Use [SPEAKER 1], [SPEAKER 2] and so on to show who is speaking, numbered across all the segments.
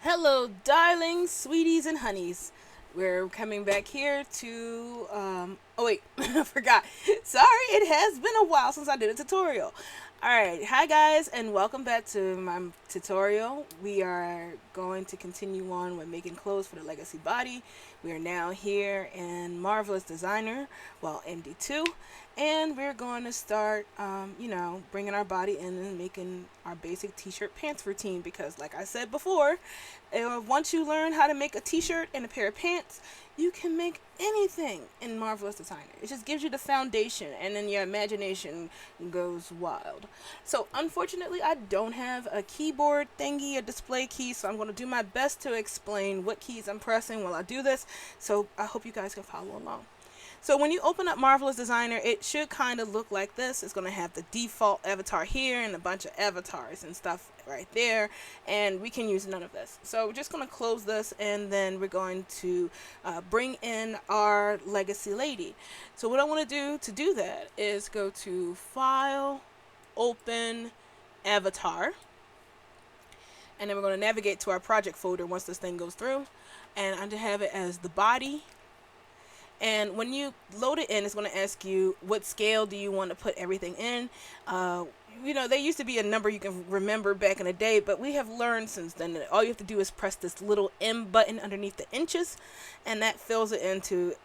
[SPEAKER 1] Hello, darlings, sweeties, and honeys. We're coming back here to, oh wait, I forgot. Sorry, it has been a while since I did a tutorial. Alright, hi guys, and welcome back to my tutorial. We are going to continue on with making clothes for the legacy body. We are now here in Marvelous Designer, well, MD2, and we're going to start, bringing our body in and making our basic t-shirt pants routine because, like I said before, once you learn how to make a t-shirt and a pair of pants, you can make anything in Marvelous Designer. It just gives you the foundation, and then your imagination goes wild. So unfortunately, I don't have a keyboard thingy, a display key, so I'm going to do my best to explain what keys I'm pressing while I do this. So I hope you guys can follow along. So when you open up Marvelous Designer, it should kind of look like this. It's going to have the default avatar here and a bunch of avatars and stuff right there, and we can use none of this. So we're just going to close this, and then we're going to bring in our legacy lady. So what I want to do that is go to File, Open, Avatar, and then we're going to navigate to our project folder once this thing goes through, and I'm going to have it as the body. And when you load it in, it's going to ask you what scale do you want to put everything in. There used to be a number you can remember back in the day, but we have learned since then that all you have to do is press this little M button underneath the inches, and that fills it into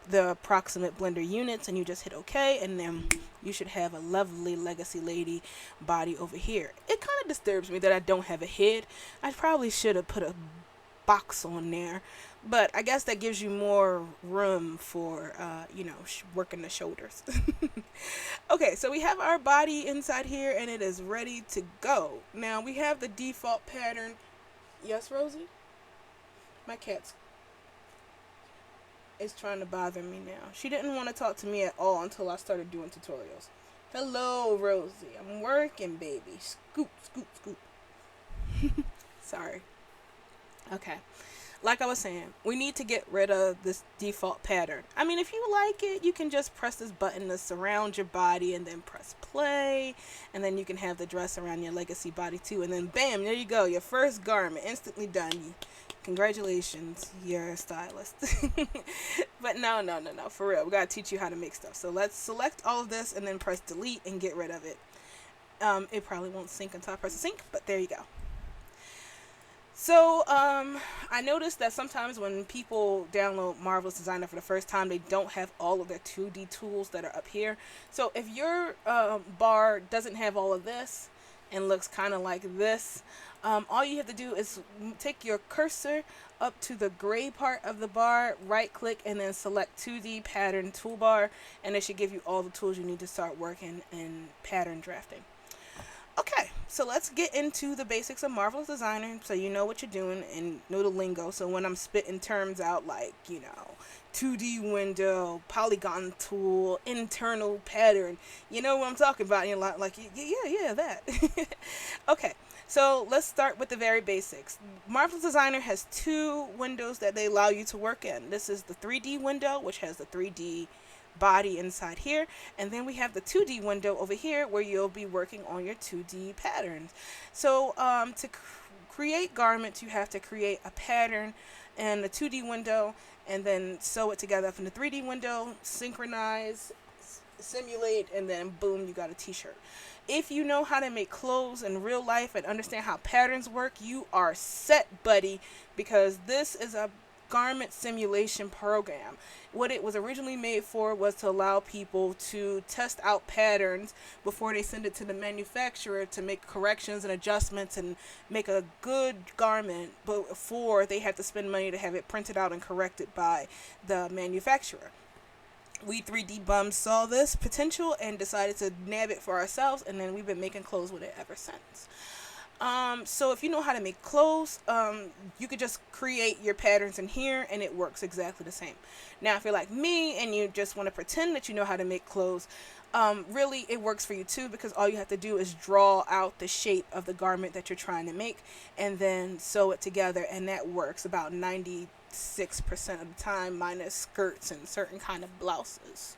[SPEAKER 1] the approximate blender units, and you just hit OK, and then you should have a lovely legacy lady body over here. It kind of disturbs me that I don't have a head. I probably should have put a box on there, but I guess that gives you more room for working the shoulders. Okay, so we have our body inside here and it is ready to go. Now we have the default pattern. Yes, Rosie? My cat's is trying to bother me now. She didn't want to talk to me at all until I started doing tutorials. Hello, Rosie. I'm working, baby. Scoop, scoop, scoop. Sorry. Okay, like I was saying, we need to get rid of this default pattern. I mean, if you like it, you can just press this button to surround your body and then press play, and then you can have the dress around your legacy body too, and then bam, there you go, your first garment instantly done. Congratulations, you're a stylist. But no, for real, we gotta teach you how to make stuff. So let's select all of this and then press delete and get rid of it. It probably won't sync until I press the sync, but there you go. So, I noticed that sometimes when people download Marvelous Designer for the first time, they don't have all of their 2D tools that are up here. So if your bar doesn't have all of this and looks kind of like this, all you have to do is take your cursor up to the gray part of the bar, right click, and then select 2D pattern toolbar, and it should give you all the tools you need to start working in pattern drafting. Okay, so let's get into the basics of Marvelous Designer so you know what you're doing and know the lingo. So when I'm spitting terms out like, 2D window, Polygon tool, internal pattern, you know what I'm talking about. And you're like, yeah, that. Okay, so let's start with the very basics. Marvelous Designer has two windows that they allow you to work in. This is the 3D window, which has the 3D body inside here, and then we have the 2D window over here where you'll be working on your 2D patterns. So to create garments, you have to create a pattern in the 2D window and then sew it together up in the 3D window, synchronize, simulate, and then boom, you got a t-shirt. If you know how to make clothes in real life and understand how patterns work, you are set, buddy, because this is a garment simulation program. What it was originally made for was to allow people to test out patterns before they send it to the manufacturer to make corrections and adjustments and make a good garment before they had to spend money to have it printed out and corrected by the manufacturer. We 3D bums saw this potential and decided to nab it for ourselves, and then we've been making clothes with it ever since. So if you know how to make clothes, you could just create your patterns in here and it works exactly the same. Now, if you're like me and you just want to pretend that you know how to make clothes, really it works for you too, because all you have to do is draw out the shape of the garment that you're trying to make and then sew it together, and that works about 96% of the time, minus skirts and certain kind of blouses.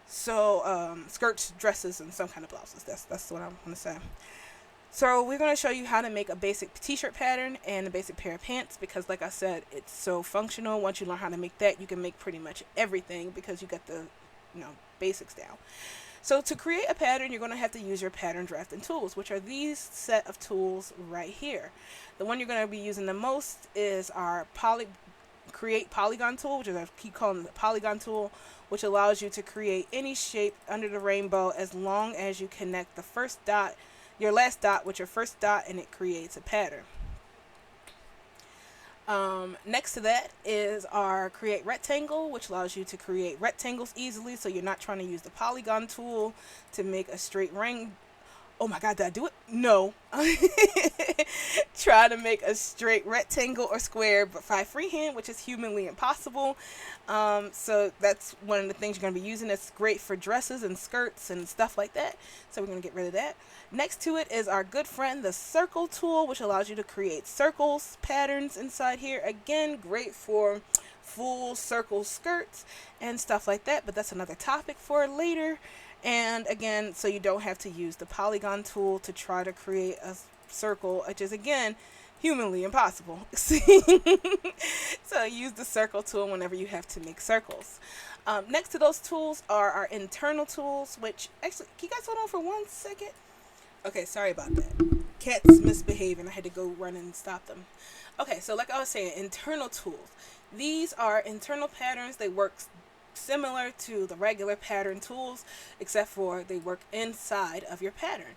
[SPEAKER 1] So, skirts, dresses, and some kind of blouses. That's what I want to say. So we're going to show you how to make a basic t-shirt pattern and a basic pair of pants, because like I said, it's so functional. Once you learn how to make that, you can make pretty much everything because you got the, basics down. So to create a pattern, you're going to have to use your pattern drafting tools, which are these set of tools right here. The one you're going to be using the most is our create Polygon tool, which is, I keep calling it the Polygon tool, which allows you to create any shape under the rainbow as long as you connect the first dot, your last dot, with your first dot, and it creates a pattern. Next to that is our create rectangle, which allows you to create rectangles easily, so you're not trying to use the polygon tool to make a straight ring. Oh my god, did I do it? No. Try to make a straight rectangle or square, but by freehand, which is humanly impossible. So that's one of the things you're going to be using. It's great for dresses and skirts and stuff like that. So we're going to get rid of that. Next to it is our good friend, the circle tool, which allows you to create circles, patterns inside here. Again, great for full circle skirts and stuff like that, but that's another topic for later. And again, so you don't have to use the polygon tool to try to create a circle, which is again humanly impossible. So use the circle tool whenever you have to make circles. Next to those tools are our internal tools, which actually, can you guys hold on for 1 second? Okay, sorry about that. Cats misbehaving. I had to go run and stop them. Okay, so like I was saying, internal tools. These are internal patterns. They work similar to the regular pattern tools, except for they work inside of your pattern.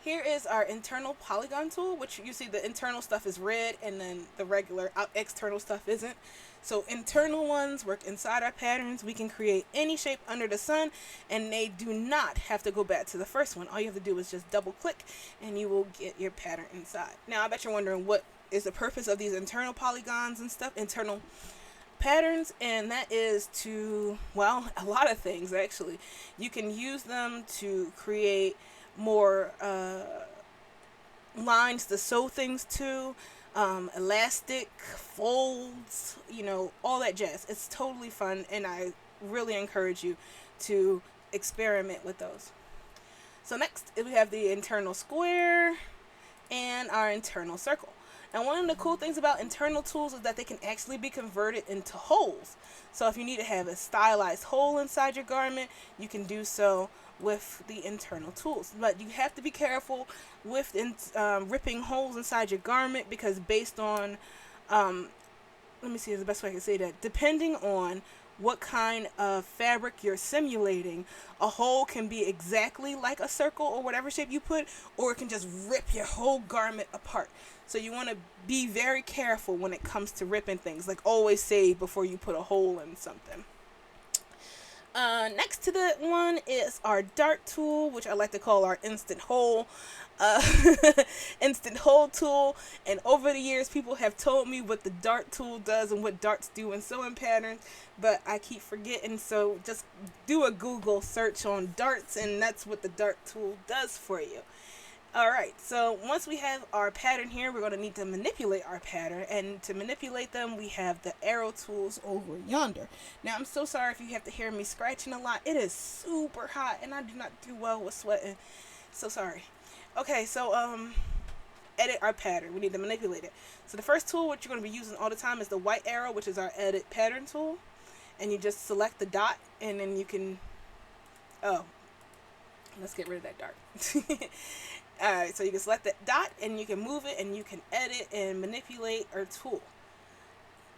[SPEAKER 1] Here is our internal polygon tool, which you see the internal stuff is red and then the regular external stuff isn't. So internal ones work inside our patterns. We can create any shape under the sun, and they do not have to go back to the first one. All you have to do is just double click and you will get your pattern inside. Now I bet you're wondering, what is the purpose of these internal polygons and stuff, internal patterns? And that is to, well, a lot of things actually. You can use them to create more lines to sew things to, elastic folds, all that jazz. It's totally fun, and I really encourage you to experiment with those. So next we have the internal square and our internal circle. And one of the cool things about internal tools is that they can actually be converted into holes. So if you need to have a stylized hole inside your garment, you can do so with the internal tools. But you have to be careful with ripping holes inside your garment, because based on, let me see the best way I can say that, depending on what kind of fabric you're simulating, a hole can be exactly like a circle or whatever shape you put, or it can just rip your whole garment apart. So you want to be very careful when it comes to ripping things. Like, always save before you put a hole in something. Next to that one is our dart tool, which I like to call our instant hole. Instant hole tool. And over the years, people have told me what the dart tool does and what darts do in sewing patterns, but I keep forgetting. So just do a Google search on darts, and that's what the dart tool does for you. Alright, so once we have our pattern here, we're going to need to manipulate our pattern, and to manipulate them, we have the arrow tools over yonder. Now, I'm so sorry if you have to hear me scratching a lot. It is super hot, and I do not do well with sweating. So sorry. Okay, so, edit our pattern. We need to manipulate it. So the first tool, which you're going to be using all the time, is the white arrow, which is our edit pattern tool. And you just select the dot, and then you can, let's get rid of that dart. Alright, so you can select that dot and you can move it and you can edit and manipulate our tool.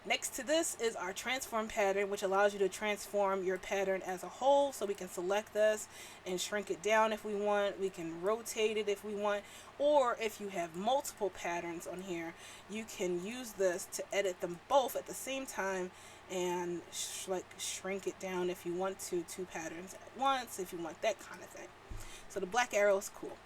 [SPEAKER 1] Next to this is our transform pattern, which allows you to transform your pattern as a whole. So we can select this and shrink it down if we want. We can rotate it if we want. Or if you have multiple patterns on here, you can use this to edit them both at the same time and shrink it down if you want to, 2 patterns at once, if you want that kind of thing. So the black arrow is cool.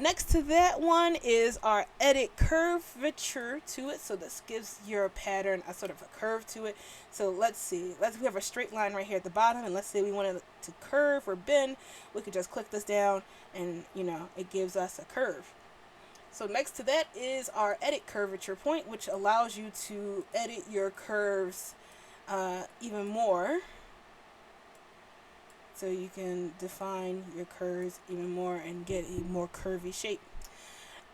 [SPEAKER 1] Next to that one is our edit curvature to it. So this gives your pattern a sort of a curve to it. So let's see. We have a straight line right here at the bottom, and let's say we wanted it to curve or bend. We could just click this down, and it gives us a curve. So next to that is our edit curvature point, which allows you to edit your curves even more. so you can define your curves even more and get a more curvy shape.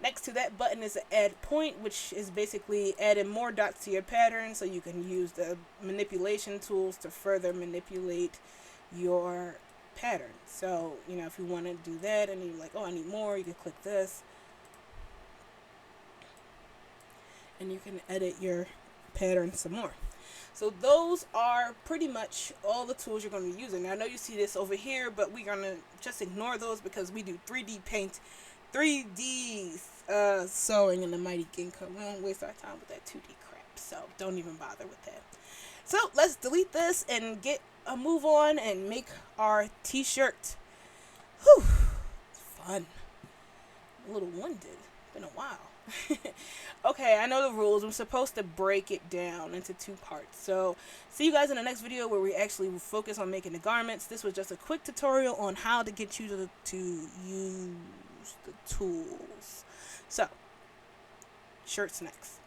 [SPEAKER 1] Next to that button is the add point, which is basically adding more dots to your pattern so you can use the manipulation tools to further manipulate your pattern. So, you know, if you want to do that and you're like, oh, I need more, you can click this and you can edit your pattern some more. So those are pretty much all the tools you're going to be using. Now, I know you see this over here, but we're going to just ignore those because we do 3D paint, 3D sewing in the Mighty Ginkgo. We won't waste our time with that 2D crap, so don't even bother with that. So let's delete this and get a move on and make our t-shirt. Whew, fun. A little winded. Been a while. Okay, I know the rules. I'm supposed to break it down into 2 parts. So, see you guys in the next video where we actually focus on making the garments. This was just a quick tutorial on how to get you to use the tools. So, shirts next.